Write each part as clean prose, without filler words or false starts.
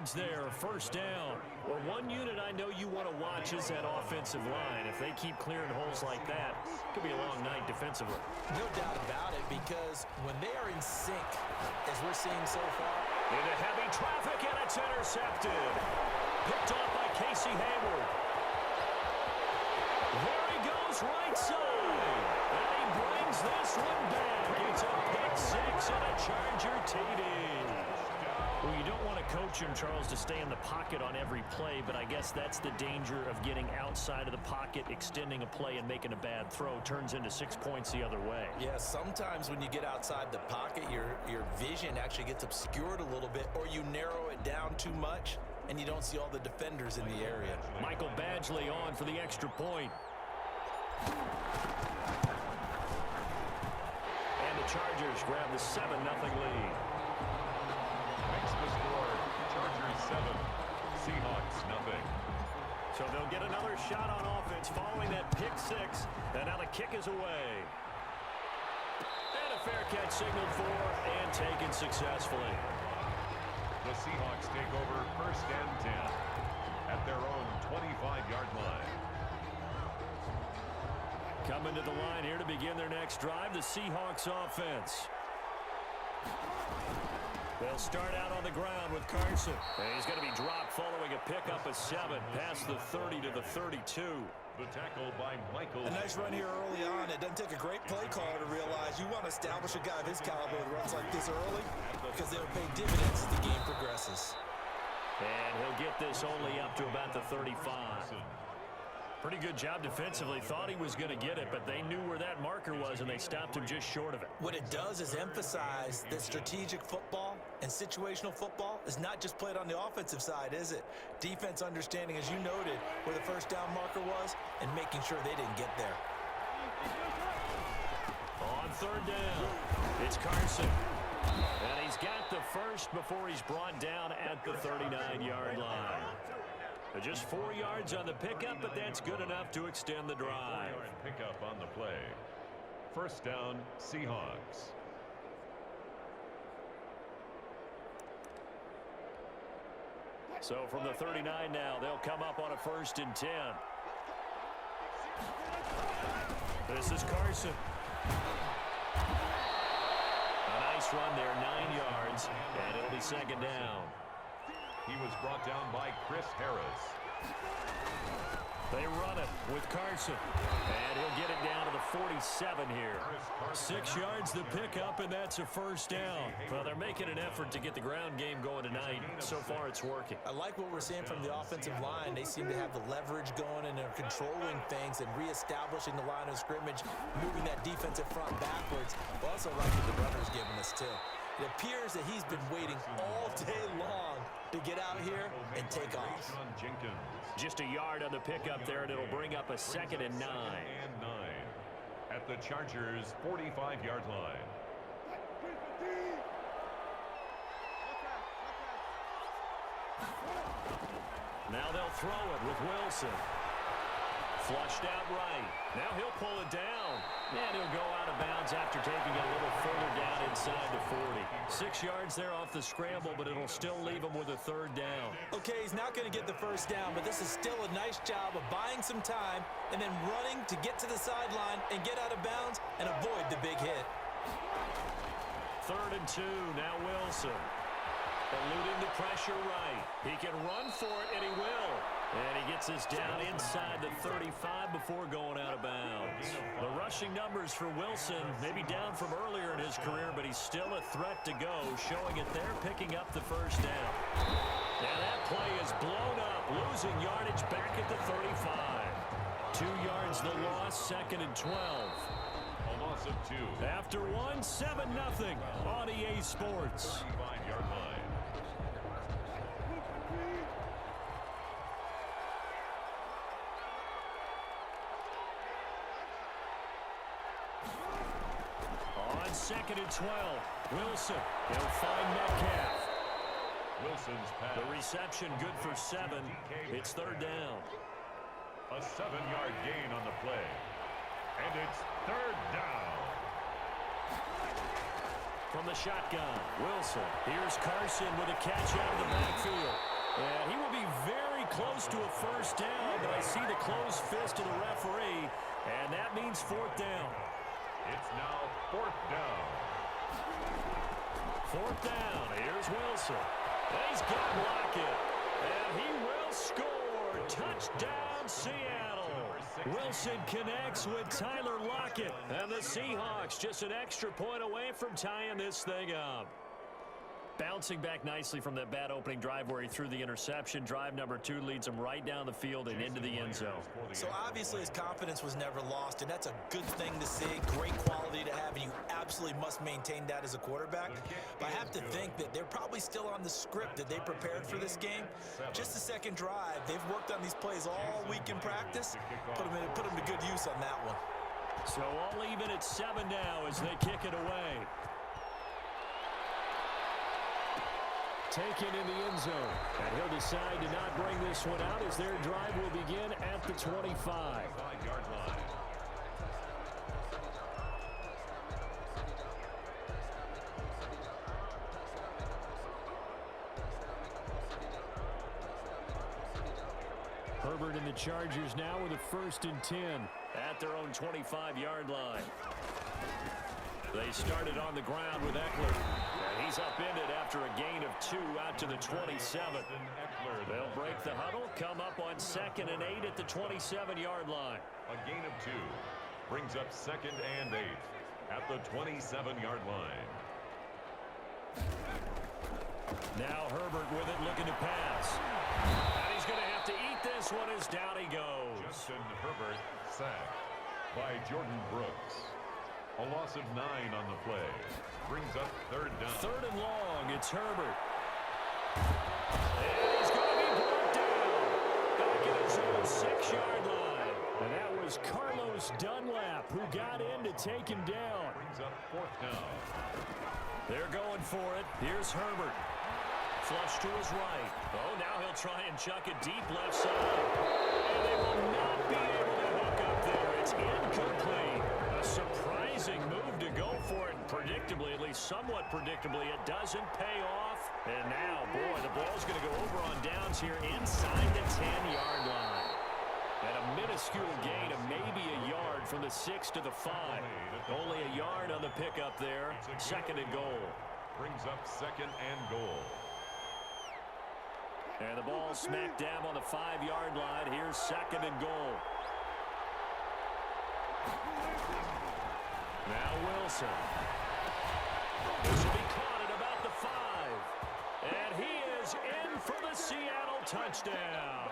yards there, first down. Well, one unit I know you want to watch is that offensive line. If they keep clearing holes like that, it could be a long night defensively. No doubt about it, because when they are in sync, as we're seeing so far. Into heavy traffic, and it's intercepted. Picked off by Casey Hayward. There he goes, right side. And he brings this one back. It's a pick six and a Charger TD. Well, you don't want to coach him, Charles, to stay in the pocket on every play, but I guess that's the danger of getting outside of the pocket, extending a play, and making a bad throw. Turns into 6 points the other way. Yeah, sometimes when you get outside the pocket, your vision actually gets obscured a little bit, or you narrow it down too much, and you don't see all the defenders in the area. Michael Badgley on for the extra point. And the Chargers grab the 7-0 lead. Makes the score, Chargers 7, Seahawks 0. So they'll get another shot on offense following that pick six. And now the kick is away. And a fair catch signaled for and taken successfully. The Seahawks take over first and 10 at their own 25-yard line. Coming to the line here to begin their next drive, the Seahawks offense. They'll start out on the ground with Carson. And he's going to be dropped following a pickup of 7 past the 30 to the 32. The tackle by Michael. A nice run here early on. It doesn't take a great play caller to realize you want to establish a guy of his caliber with runs like this early, because they'll pay dividends as the game progresses. And he'll get this only up to about the 35. Pretty good job defensively. Thought he was going to get it, but they knew where that marker was, and they stopped him just short of it. What it does is emphasize that strategic football and situational football is not just played on the offensive side, is it? Defense understanding, as you noted, where the first down marker was and making sure they didn't get there. On third down, it's Carson. And he's got the first before he's brought down at the 39-yard line. Just 4 yards on the pickup, but that's good enough to extend the drive. Pickup on the play. First down, Seahawks. So from the 39 now, they'll come up on a 1st and 10. This is Carson. A nice run there, 9 yards, and it'll be 2nd down. He was brought down by Chris Harris. They run it with Carson. And he'll get it down to the 47 here. 6 yards the pickup, and that's a 1st down. Well, they're making an effort to get the ground game going tonight. So far, it's working. I like what we're seeing from the offensive line. They seem to have the leverage going, and they're controlling things and reestablishing the line of scrimmage, moving that defensive front backwards. I also like what the runner's giving us, too. It appears that he's been waiting all day long to get out here and take off. Just a yard on the pickup there, and it'll bring up a 2nd and 9. At the Chargers' 45-yard line. Now they'll throw it with Wilson. Flushed out right. Now he'll pull it down. And he'll go out of bounds after taking it a little further down inside the 40. 6 yards there off the scramble, but it'll still leave him with a 3rd down. Okay, he's not going to get the 1st down, but this is still a nice job of buying some time and then running to get to the sideline and get out of bounds and avoid the big hit. 3rd and 2, now Wilson. Eluding the pressure right. He can run for it, and he will. And he gets us down inside the 35 before going out of bounds. The rushing numbers for Wilson, maybe down from earlier in his career, but he's still a threat to go, showing it there, picking up the 1st down. Now that play is blown up, losing yardage back at the 35. 2 yards the loss, 2nd and 12. A loss of 2. After 1, 7-0 on EA Sports. 35-yard line. On 2nd and 12, Wilson. He'll find Metcalf. Wilson's pass. The reception good for 7. It's 3rd down. A 7-yard gain on the play. And it's 3rd down. From the shotgun, Wilson. Here's Carson with a catch out of the backfield. And he will be very close to a first down, but I see the closed fist of the referee, and that means fourth down. It's now fourth down. Fourth down. Here's Wilson. And he's got Lockett. And he will score. Touchdown, Seattle. Wilson connects with Tyler Lockett. And the Seahawks just an extra point away from tying this thing up. Bouncing back nicely from that bad opening drive where he threw the interception. Drive number 2 leads him right down the field and into the end zone. So obviously his confidence was never lost, and that's a good thing to see. Great quality to have, and you absolutely must maintain that as a quarterback. But I have to think that they're probably still on the script that they prepared for this game. Just the second drive, they've worked on these plays all week in practice. Put them to good use on that one. So all even at 7 now as they kick it away. Taken in the end zone. And he'll decide to not bring this one out as their drive will begin at the 25-yard line. Herbert and the Chargers now with a 1st and 10 at their own 25-yard line. They started on the ground with Eckler. And he's upended after a gain of 2 out to the 27. They'll break the huddle, come up on 2nd and 8 at the 27-yard line. A gain of 2 brings up 2nd and 8 at the 27-yard line. Now Herbert with it, looking to pass. And he's going to have to eat this one as down he goes. Justin Herbert sacked by Jordan Brooks. A loss of 9 on the play. Brings up 3rd down. 3rd and long. It's Herbert. And he's going to be brought down. Back at his own 6-yard line. And that was Carlos Dunlap who got in to take him down. Brings up 4th down. They're going for it. Here's Herbert. Flush to his right. Oh, now he'll try and chuck it deep left side. And they will not be able to hook up there. It's incomplete. A surprising move to go for it. Predictably, at least somewhat predictably, it doesn't pay off. And now, boy, the ball's going to go over on downs here inside the 10-yard line. And a minuscule gain of maybe a yard from the 6 to the 5. Only a yard on the pickup there. 2nd and goal. Brings up 2nd and goal. And the ball smack dab on the 5-yard line. Here's 2nd and goal. Now Wilson. This will be caught at about the 5. And he is in for the Seattle touchdown.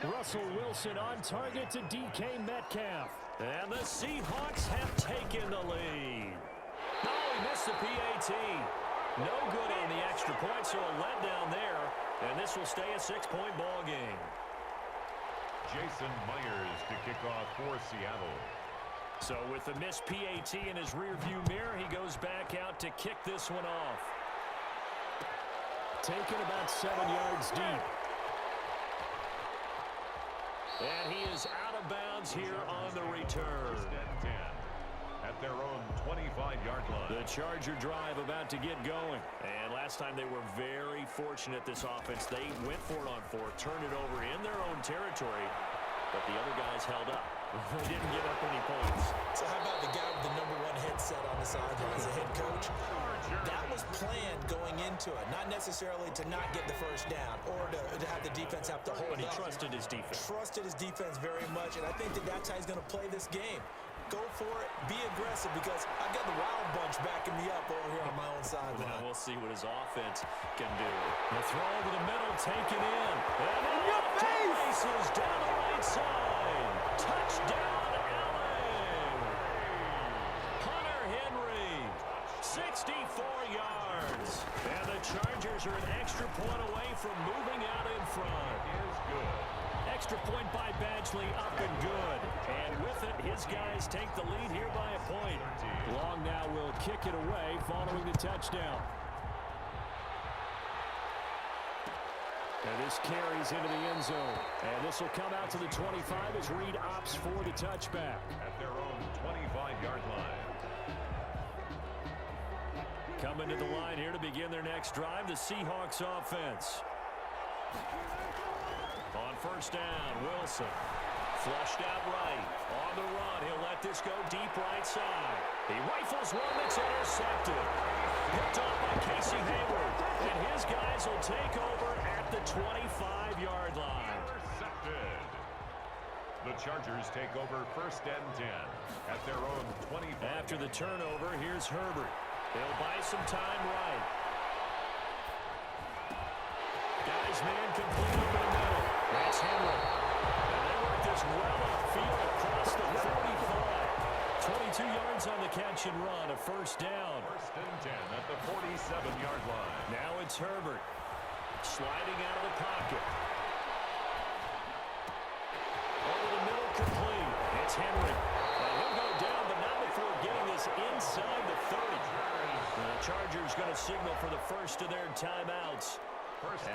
Russell Wilson on target to DK Metcalf. And the Seahawks have taken the lead. Oh, he missed the PAT. No good on the extra point, so a letdown there. And this will stay a 6-point ball game. Jason Myers to kick off for Seattle. So with the missed PAT in his rearview mirror, he goes back out to kick this one off. Taken about 7 yards deep. And he is out of bounds here on the return. 1st and 10 at their own 25-yard line. The Charger drive about to get going. And last time they were very fortunate, this offense. They went for it on 4th, turned it over in their own territory, but the other guys held up. They didn't give up any points. So how about the guy with the #1 headset on the sideline as a head coach? That was planned going into it. Not necessarily to not get the first down or to have the defense have to hold But he up. trusted his defense. Trusted his defense very much, and I think that that's how he's going to play this game. Go for it. Be aggressive, because I've got the Wild Bunch backing me up over here on my own sideline. Now we'll see what his offense can do. The throw over the middle, taken in. And in your face! Down the right side. Touchdown, Allen! Hunter Henry, 64 yards. And the Chargers are an extra point away from moving out in front. Is good. Extra point by Badgley, up and good. And with it, his guys take the lead here by a point. Long now will kick it away following the touchdown. And this carries into the end zone. And this will come out to the 25 as Reed opts for the touchback. At their own 25-yard line. Coming to the line here to begin their next drive, the Seahawks offense. On first down, Wilson. Flushed out right. On the run, he'll let this go deep right side. He rifles one that's intercepted. Picked off by Casey Hayward. And his guys will take over at the 25-yard line. Intercepted. The Chargers take over first and 10 at their own 25. After the turnover, here's Herbert. He'll buy some time right. Guys, man, complete over the middle. That's Henry. And they work this well upfield across the 45. 22 yards on the catch and run, a first down. First and 10 at the 47-yard line. Now it's Herbert. Sliding out of the pocket. Over the middle, complete. It's Henry. And he'll go down, but not before getting this inside the 30. And the Chargers going to signal for the first of their timeouts,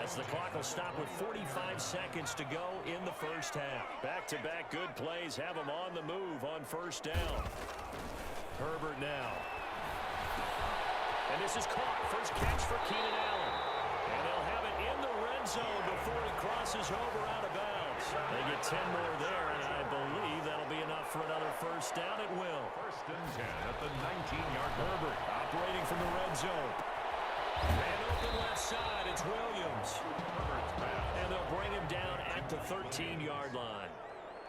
as the clock will stop with 45 seconds to go in the first half. Back-to-back good plays have them on the move on first down. Herbert now. And this is caught. First catch for Keenan Allen. And they'll have it in the red zone before he crosses over out of bounds. They get 10 more there, and I believe that'll be enough for another first down at will. First and 10 at the 19-yard line. Herbert operating from the red zone. And open left side, it's Williams. And they'll bring him down at the 13-yard line.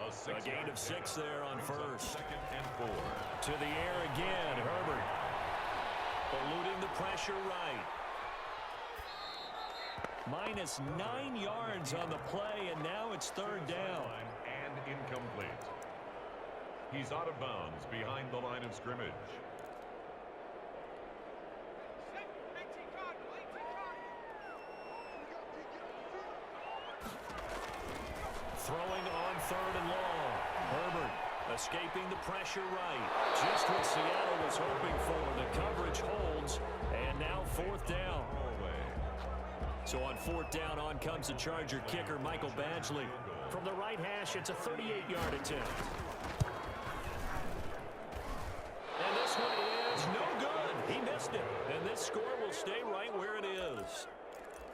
A gain of 6 there on first. Second and 4. To the air again, Herbert. Eluding the pressure right. Minus 9 yards on the play, and now it's third down. And incomplete. He's out of bounds behind the line of scrimmage. Throwing on third and long. Herbert escaping the pressure right. Just what Seattle was hoping for. The coverage holds, and now fourth down. So on fourth down, on comes the Charger kicker, Michael Badgley. From the right hash, it's a 38-yard attempt. And this one is no good. He missed it. And this score will stay right where it is.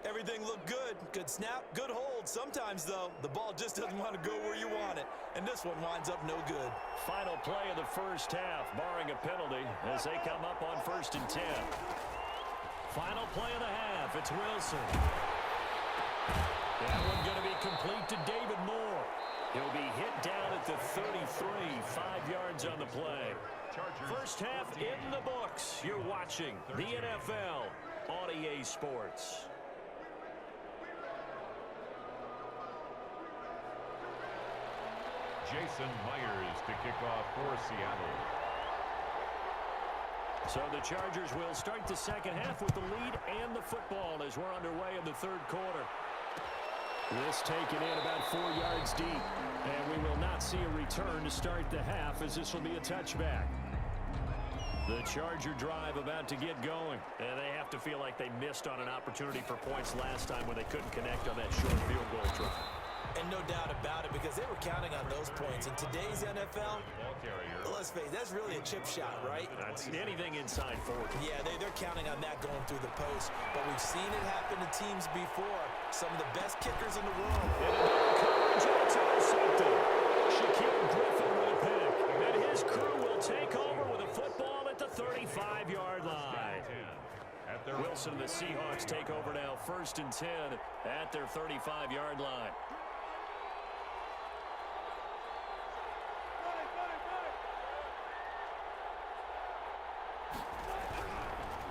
Everything looked good. Good snap, good hold. Sometimes, though, the ball just doesn't want to go where you want it. And this one winds up no good. Final play of the first half, barring a penalty, as they come up on first and 10. Final play of the half, it's Wilson. That one going to be complete to David Moore. He'll be hit down at the 33, 5 yards on the play. First half in the books. You're watching the NFL on EA Sports. Jason Myers to kick off for Seattle. So the Chargers will start the second half with the lead and the football as we're underway in the third quarter. This taken in about 4 yards deep. And we will not see a return to start the half, as this will be a touchback. The Charger drive about to get going. And they have to feel like they missed on an opportunity for points last time when they couldn't connect on that short field goal drive. And no doubt about it, because they were counting on those points. In today's NFL, let's face it, that's really a chip shot, right? That's anything inside 40. Yeah, they're counting on that going through the post. But we've seen it happen to teams before. Some of the best kickers in the world. And another coverage, and it's intercepted. Shaquille Griffin with a pick. And his crew will take over with a football at the 35-yard line. Wilson and the Seahawks take over now, first and 10 at their 35-yard line.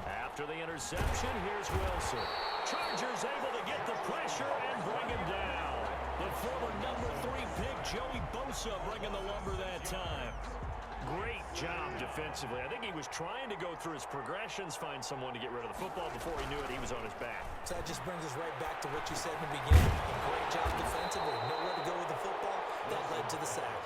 After the interception, here's Wilson. Chargers able to get the pressure and bring him down. The former number 3 pick, Joey Bosa, bringing the lumber that time. Great job defensively. I think he was trying to go through his progressions, find someone to get rid of the football. Before he knew it, he was on his back. So that just brings us right back to what you said in the beginning. A great job defensively. Nowhere to go with the football. That led to the sack.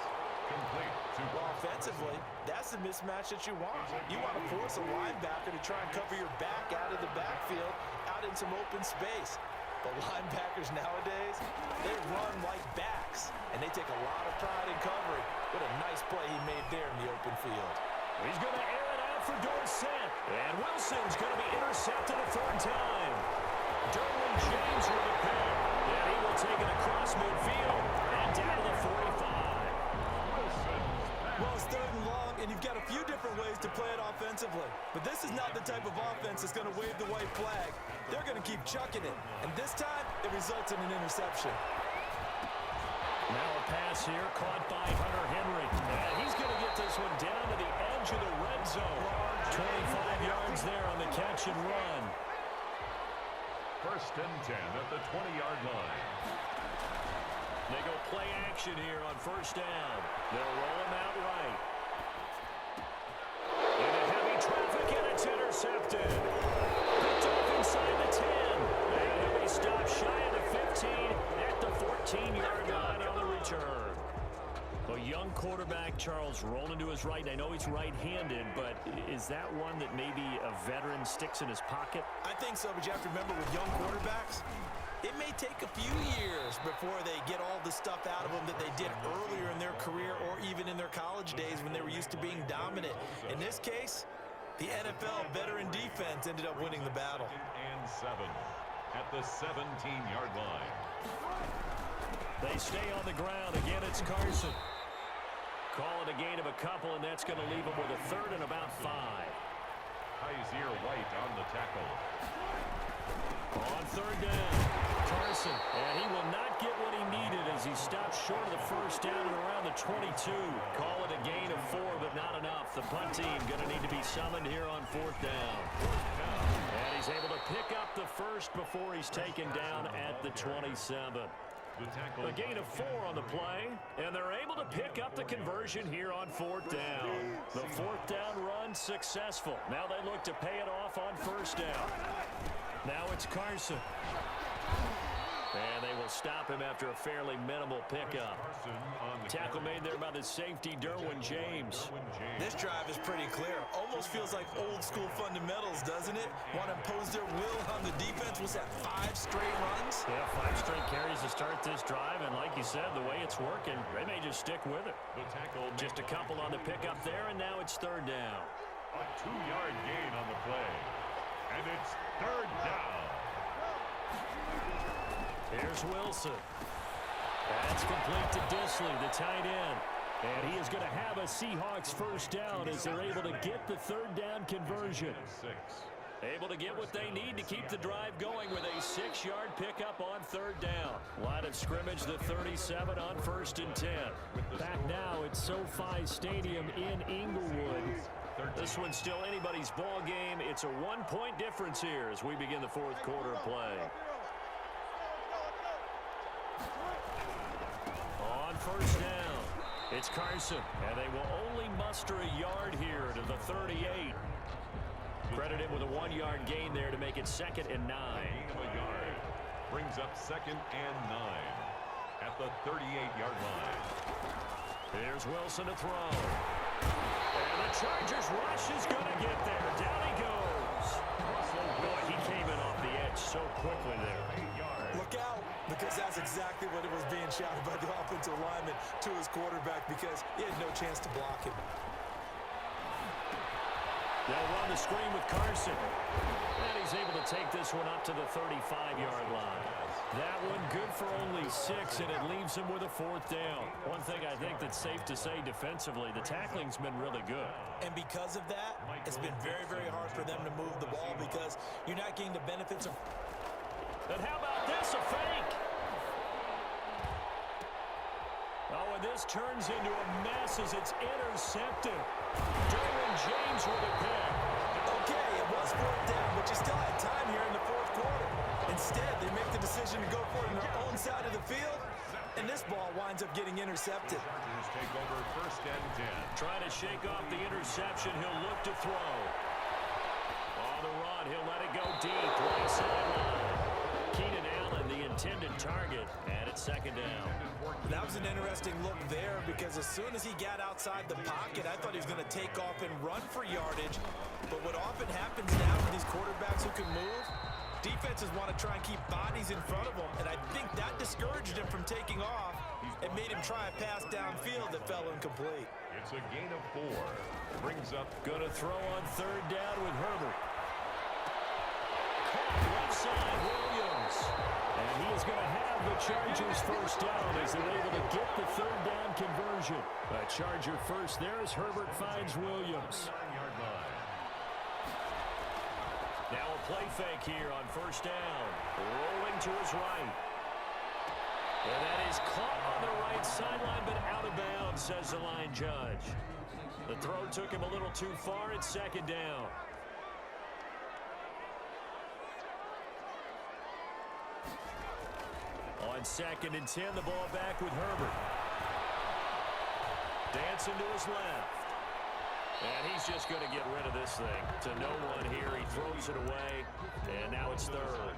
Complete. Well, offensively, that's the mismatch that you want. You want to force a linebacker to try and cover your back out of the backfield, out in some open space. But linebackers nowadays, they run like backs, and they take a lot of pride in covering. What a nice play he made there in the open field. He's going to air it out for Dorsett. And Wilson's going to be intercepted a third time. Derwin James with a pick. And he will take it across midfield and down to the 45. Well, it's 3rd and long, and you've got a few different ways to play it offensively. But this is not the type of offense that's going to wave the white flag. They're going to keep chucking it. And this time, it results in an interception. Now a pass here caught by Hunter Henry. And he's going to get this one down to the edge of the red zone. 25 yards there on the catch and run. 1st and 10 at the 20-yard line. They go play action here on 1st down. They'll roll him out right. Into heavy traffic, and it's intercepted. Picked off inside the 10. And he'll be stopped shy of the 15 at the 14-yard line on the return. A young quarterback, Charles, rolling to his right. I know he's right-handed, but is that one that maybe a veteran sticks in his pocket? I think so, but you have to remember with young quarterbacks, it may take a few years before they get all the stuff out of them that they did earlier in their career or even in their college days when they were used to being dominant. In this case, the NFL veteran defense ended up winning the battle. 2nd and 7 at the 17-yard line. They stay on the ground. Again, it's Carson. Call it a gain of a couple, and that's going to leave him with a 3rd and about 5. Kaiser White on the tackle. On 3rd down, Carson, and he will not get what he needed as he stops short of the 1st down and around the 22. Call it a gain of 4, but not enough. The punt team going to need to be summoned here on 4th down. And he's able to pick up the 1st before he's taken down at the 27. A gain of 4 on the play, and they're able to pick up the conversion here on 4th down. The 4th down run successful. Now they look to pay it off on 1st down. Now it's Carson. And they will stop him after a fairly minimal pickup. Tackle made there by the safety, Derwin James. This drive is pretty clear. Almost feels like old school fundamentals, doesn't it? Want to impose their will on the defense. Was that 5 straight runs? Yeah, 5 straight carries to start this drive. And like you said, the way it's working, they may just stick with it. Just a couple on the pickup there, and now it's 3rd down. A 2-yard gain on the play. And it's 3rd down. Here's Wilson. That's complete to Disley, the tight end. And he is going to have a Seahawks 1st down as they're able to get the 3rd down conversion. Able to get what they need to keep the drive going with a 6-yard pickup on 3rd down. Line of scrimmage, the 37 on 1st and 10. Back now at SoFi Stadium in Inglewood. This one's still anybody's ball game. It's a 1-point difference here as we begin the 4th quarter of play. On 1st down, it's Carson, and they will only muster a yard here to the 38. Credit him with a 1-yard gain there to make it 2nd and 9. Gain of a yard brings up 2nd and 9 at the 38-yard line. Here's Wilson to throw. And the Chargers rush is going to get there. Down he goes. Boy, he came in off the edge so quickly there. Look out, because that's exactly what it was being shouted by the offensive lineman to his quarterback because he had no chance to block him. They'll run the screen with Carson. And he's able to take this one up to the 35-yard line. That one good for only 6, and it leaves him with a 4th down. One thing I think that's safe to say defensively, the tackling's been really good. And because of that, it's been very, very hard for them to move the ball because you're not getting the benefits of... And how about this, a fake? Oh, and this turns into a mess as it's intercepted. Derwin James with a pick. Okay, it was 4th down, but you still had time here in the 4th quarter. Instead, they make the decision to go for it on their own side of the field, and this ball winds up getting intercepted. Chargers take over 1st and 10. Trying to shake off the interception. He'll look to throw. On the run, he'll let it go deep. Right sideline. Keenan Allen, the intended target, and it's 2nd down. That was an interesting look there because as soon as he got outside the pocket, I thought he was going to take off and run for yardage. But what often happens now with these quarterbacks who can move, defenses want to try and keep bodies in front of them, and I think that discouraged him from taking off and made him try a pass downfield that fell incomplete. It's a gain of 4. Brings up... Going to throw on 3rd down with Herbert. Caught left side, Williams. And he is going to have the Chargers first down as they're able to get the third down conversion. A Charger first there as Herbert finds Williams. Now a play fake here on first down. Rolling to his right. And that is caught on the right sideline, but out of bounds, says the line judge. The throw took him a little too far. It's second down. On 2nd and 10, the ball back with Herbert. Dancing to his left. And he's just going to get rid of this thing to no one here. He throws it away, and now it's third.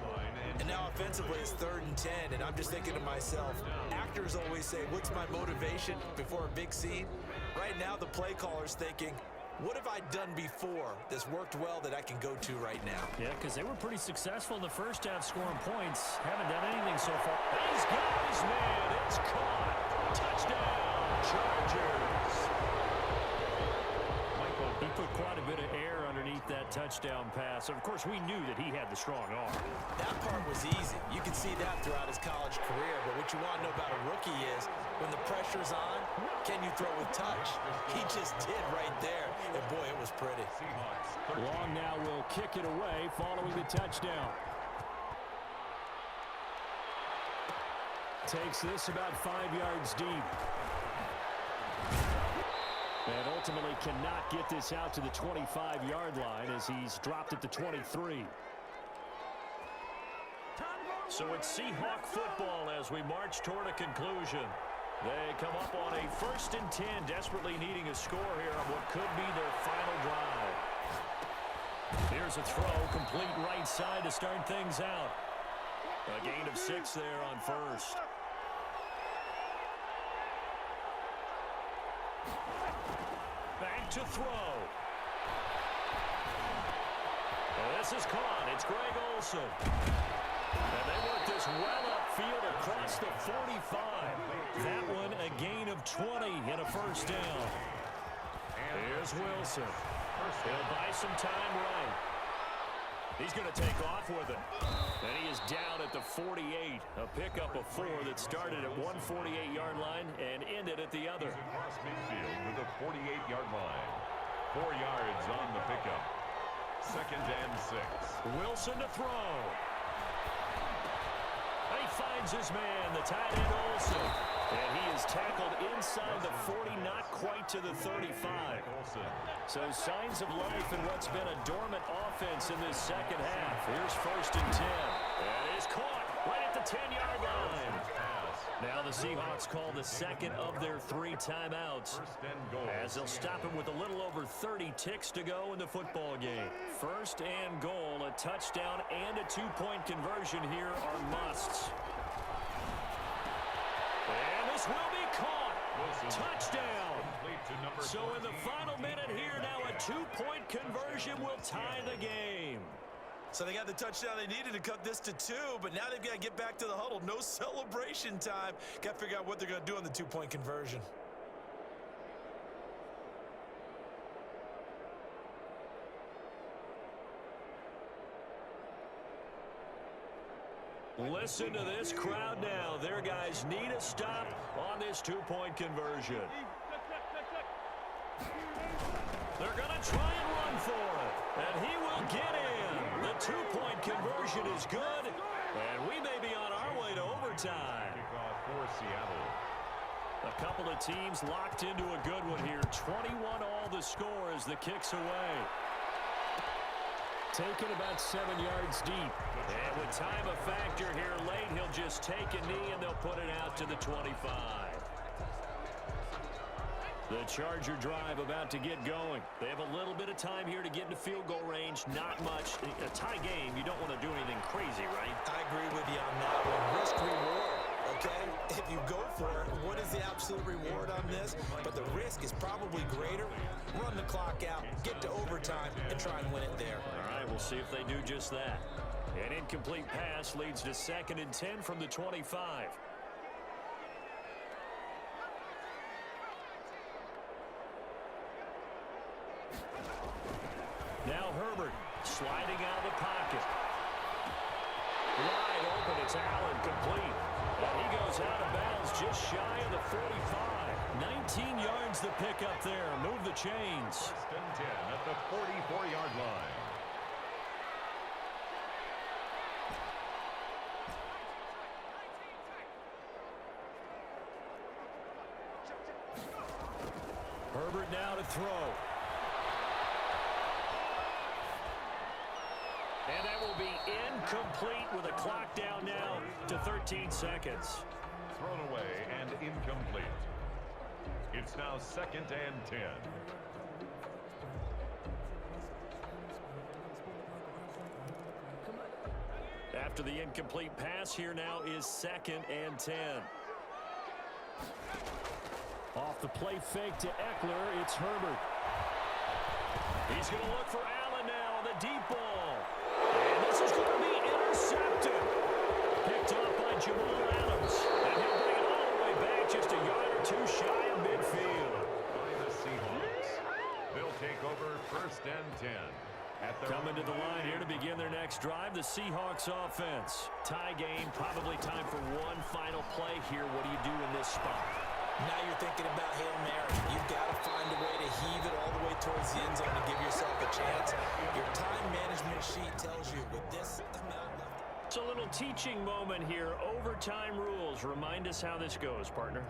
And now offensively it's 3rd and 10, and I'm just thinking to myself, actors always say, what's my motivation before a big scene? Right now the play caller's thinking, what have I done before that's worked well that I can go to right now? Yeah, because they were pretty successful in the first half scoring points. Haven't done anything so far. He's got his man. It's caught. Touchdown, Chargers. He put quite a bit of air underneath that touchdown pass. Of course, we knew that he had the strong arm. That part was easy. You can see that throughout his college career. But what you want to know about a rookie is when the pressure's on, can you throw with touch? He just did right there. And, boy, it was pretty. Long now will kick it away following the touchdown. Takes this about 5 yards deep. And ultimately cannot get this out to the 25-yard line as he's dropped at the 23. So it's Seahawk football as we march toward a conclusion. They come up on a 1st and 10, desperately needing a score here on what could be their final drive. Here's a throw, complete right side to start things out. A gain of 6 there on 1st. Back to throw. This is caught. It's Greg Olsen. And they work this well upfield across the 45. That one a gain of 20 and a first down. Here's Wilson. He'll buy some time right. He's going to take off with it. And he is down at the 48. A pickup of 4 that started at 148-yard line and ended at the other. Across midfield with a 48-yard line. 4 yards on the pickup. 2nd and 6. Wilson to throw. And he finds his man, the tight end Olsen. And he is tackled inside the 40, not quite to the 35. So signs of life in what's been a dormant offense in this second half. Here's 1st and 10. And it is caught right at the 10-yard line. Now the Seahawks call the second of their 3 timeouts as they'll stop him with a little over 30 ticks to go in the football game. 1st and goal, a touchdown and a 2-point conversion here are musts. And this will be caught. Touchdown. So in the final minute here, now a 2-point conversion will tie the game. So they got the touchdown they needed to cut this to 2, but now they've got to get back to the huddle. No celebration time. Got to figure out what they're going to do on the 2-point conversion. Listen to this crowd now. Their guys need a stop on this 2-point conversion. They're going to try and run for it, and he will get in. The 2-point conversion is good, and we may be on our way to overtime. Kickoff for Seattle. A couple of teams locked into a good one here. 21 all the score as the kick's away. Taken about 7 yards deep. And with time a factor here late, he'll just take a knee and they'll put it out to the 25. The Charger drive about to get going. They have a little bit of time here to get into field goal range. Not much. A tie game, you don't want to do anything crazy, right? I agree with you on that one. Risk reward, okay? If you go for it, what is the absolute reward on this? But the risk is probably greater. Run the clock out, get to overtime, and try and win it there. All right, we'll see if they do just that. An incomplete pass leads to 2nd and 10 from the 25. Now Herbert sliding out of the pocket. Wide open, it's Allen, complete. And he goes out of bounds just shy of the 45. 19 yards the pickup there. Move the chains. First and 10 at the 44-yard line. Herbert now to throw. And that will be incomplete with a clock down now to 13 seconds. Thrown away and incomplete. It's now 2nd and 10. After the incomplete pass, here now is 2nd and 10. Off the play fake to Eckler, it's Herbert. He's going to look for Allen now on the deep ball. And this is going to be intercepted. Picked up by Jamal Adams. And he'll bring it all the way back just a yard or two shy of midfield. By the Seahawks. They'll take over 1st and 10. Coming to the line here to begin their next drive, the Seahawks offense. Tie game, probably time for one final play here. What do you do in this spot? Now you're thinking about Hail Mary. You've got to find a way to heave it all the way towards the end zone to give yourself a chance. Your time management sheet tells you with this amount left. It's a little teaching moment here. Overtime rules. Remind us how this goes, partner.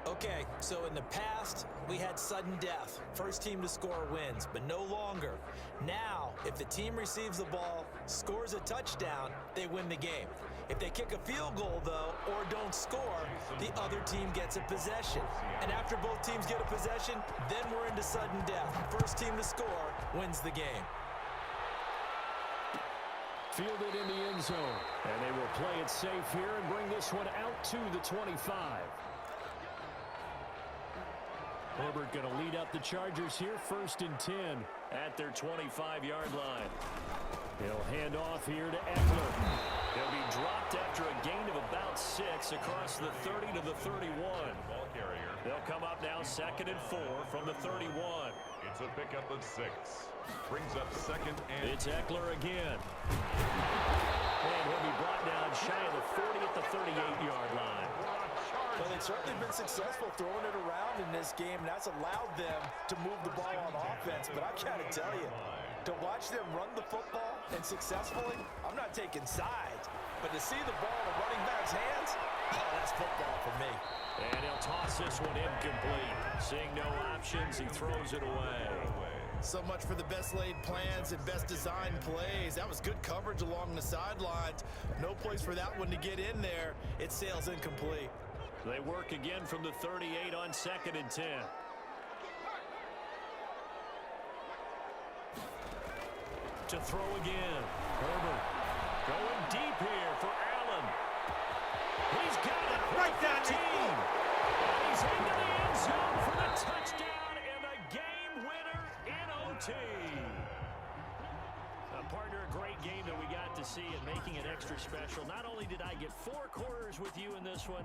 Okay, so in the past, we had sudden death. First team to score wins, but no longer. Now, if the team receives the ball, scores a touchdown, they win the game. If they kick a field goal, though, or don't score, the other team gets a possession. And after both teams get a possession, then we're into sudden death. First team to score wins the game. Fielded in the end zone. And they will play it safe here and bring this one out to the 25. Herbert going to lead up the Chargers here, 1st and 10 at their 25-yard line. He'll hand off here to Eckler. He'll be dropped after a gain of about 6 across the 30 to the 31. Ball carrier. They'll come up now 2nd and 4 from the 31. It's a pickup of 6. Brings up 2nd and... It's Eckler again. And he'll be brought down shy of the 40 at the 38-yard line. Well, they've certainly been successful throwing it around in this game, and that's allowed them to move the ball on offense. But I got to tell you, to watch them run the football and successfully, I'm not taking sides. But to see the ball in a running back's hands, oh, that's football for me. And he'll toss this one incomplete. Seeing no options, he throws it away. So much for the best laid plans and best designed plays. That was good coverage along the sidelines. No place for that one to get in there. It sails incomplete. They work again from the 38 on 2nd and 10. To throw again. Herbert going deep here for Allen. He's got it right down the team. He's into the end zone for the touchdown and the game winner in OT. Partner, a great game that we got to see and making it extra special. Not only did I get 4 quarters with you in this one,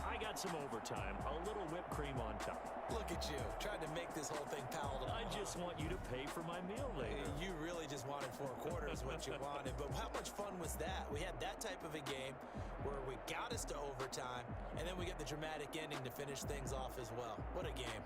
I got some overtime, a little whipped cream on top. Look at you, trying to make this whole thing palatable. I just want you to pay for my meal later. You really just wanted 4 quarters, what you wanted. But how much fun was that? We had that type of a game where we got us to overtime, and then we get the dramatic ending to finish things off as well. What a game.